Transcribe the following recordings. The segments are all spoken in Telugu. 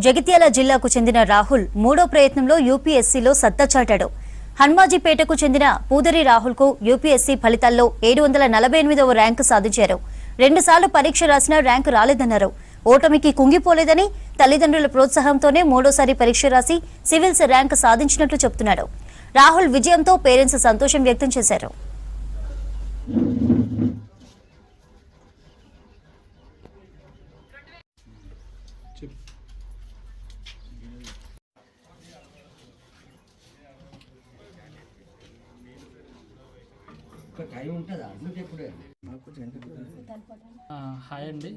జగిత్యాల జిల్లాకు చెందిన రాహుల్ మూడో ప్రయత్నంలో యూపీఎస్సీలో సత్తా చాటాడు. హన్మాజీపేటకు చెందిన పూదరి రాహుల్కు యూపీఎస్సీ ఫలితాల్లో 748వ ర్యాంకు సాధించారు. 2 సార్లు పరీక్ష రాసినా ర్యాంకు రాలేదన్నారు. ఓటమికి కుంగిపోలేదని, తల్లిదండ్రుల ప్రోత్సాహంతోనే మూడోసారి పరీక్ష రాసి సివిల్స్ ర్యాంకు సాధించినట్లు చెబుతున్నారు. రాహుల్ విజయంతో పేరెంట్స్ సంతోషం వ్యక్తం చేశారు. హాయ్ అండి,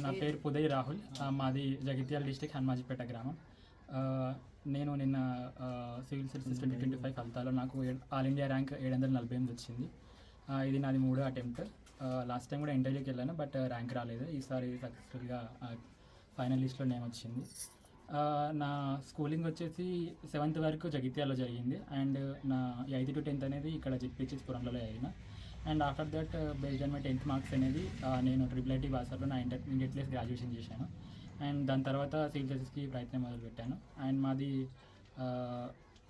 నా పేరు పుదయ్ రాహుల్. మాది జగిత్యాల డిస్టిక్ హన్మాజీపేట గ్రామం. నేను నిన్న సివిల్ సర్వీసెస్ 2025 ఫలితాల్లో నాకు ఆల్ ఇండియా ర్యాంక్ 748 వచ్చింది. ఇది నాది 3వ అటెంప్ట్. లాస్ట్ టైం కూడా ఇంటర్వ్యూకి వెళ్ళాను, బట్ ర్యాంక్ రాలేదు. ఈసారి సక్సెస్ఫుల్గా ఫైనల్ లిస్ట్లో నేమ్ వచ్చింది. నా స్కూలింగ్ వచ్చేసి 7th వరకు జగిత్యాలలో జరిగింది, అండ్ నా 8th to 10th అనేది ఇక్కడ జిప్పిచిపురంలో అయినా. And after that based on my 10th marks అనేది నేను IIIT బాసర్లో నా ఇంటర్మీడియట్ ప్లస్ గ్రాడ్యుయేషన్ చేశాను. అండ్ దాని తర్వాత సివిల్ సర్వీసెస్కి ప్రయత్నం మొదలుపెట్టాను. అండ్ మాది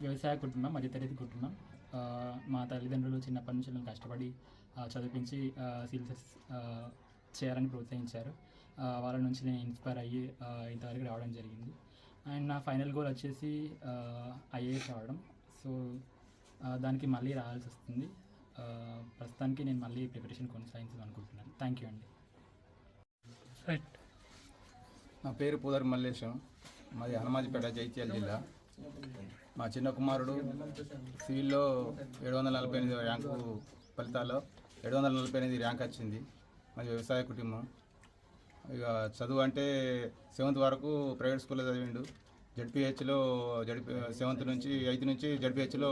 వ్యవసాయ కుటుంబం, మధ్యతరగతి కుటుంబం. మా తల్లిదండ్రులు చిన్నప్పటి నుంచి నన్ను కష్టపడి చదివించి సివిల్ సర్వీసెస్ చేయాలని ప్రోత్సహించారు. వాళ్ళ నుంచి నేను ఇన్స్పైర్ అయ్యి ఇంతవరకు రావడం జరిగింది. అండ్ నా ఫైనల్ గోల్ వచ్చేసి IAS రావడం. సో దానికి మళ్ళీ రావాల్సి వస్తుంది. ప్రస్తుతానికి నేను మళ్ళీ ప్రిపరేషన్ కొనసాగించాలని అనుకుంటున్నాను. థ్యాంక్ యూ అండి. రైట్. నా పేరు పూదరి మల్లేశం. మాది హన్మాజీపేట, జగిత్యాల జిల్లా. మా చిన్న కుమారుడు సివిల్లో 748 ర్యాంకు ఫలితాల్లో 748 ర్యాంక్ వచ్చింది. మాది వ్యవసాయ కుటుంబం. ఇక చదువు అంటే 7th వరకు ప్రైవేట్ స్కూల్లో చదివిండు. జడ్పీహెచ్లో 7th నుంచి 8th నుంచి జడ్పీహెచ్లో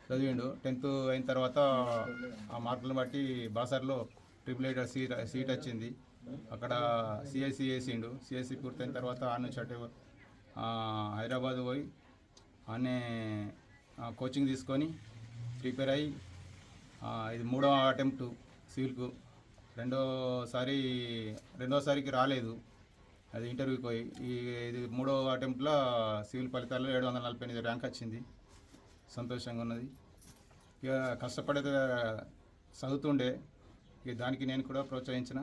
చదివిండు. 10th అయిన తర్వాత ఆ మార్కులను బట్టి బాసర్లో IIIT సీట్ వచ్చింది. అక్కడ సిఎస్సి వేసిండు. సిఎస్సి పూర్తయిన తర్వాత ఆ నుంచి అటు హైదరాబాద్ పోయి ఆనే కోచింగ్ తీసుకొని ప్రిపేర్ అయ్యి ఇది 3వ అటెంప్ట్ సివిల్కు. రెండోసారికి రాలేదు, అది ఇంటర్వ్యూకి పోయి. ఇది 3వ అటెంప్ట్లో సివిల్ ఫలితాల్లో 748 ర్యాంక్ వచ్చింది. సంతోషంగా ఉన్నది. ఇక కష్టపడే చదువుతుండే, ఇక దానికి నేను కూడా ప్రోత్సహించిన.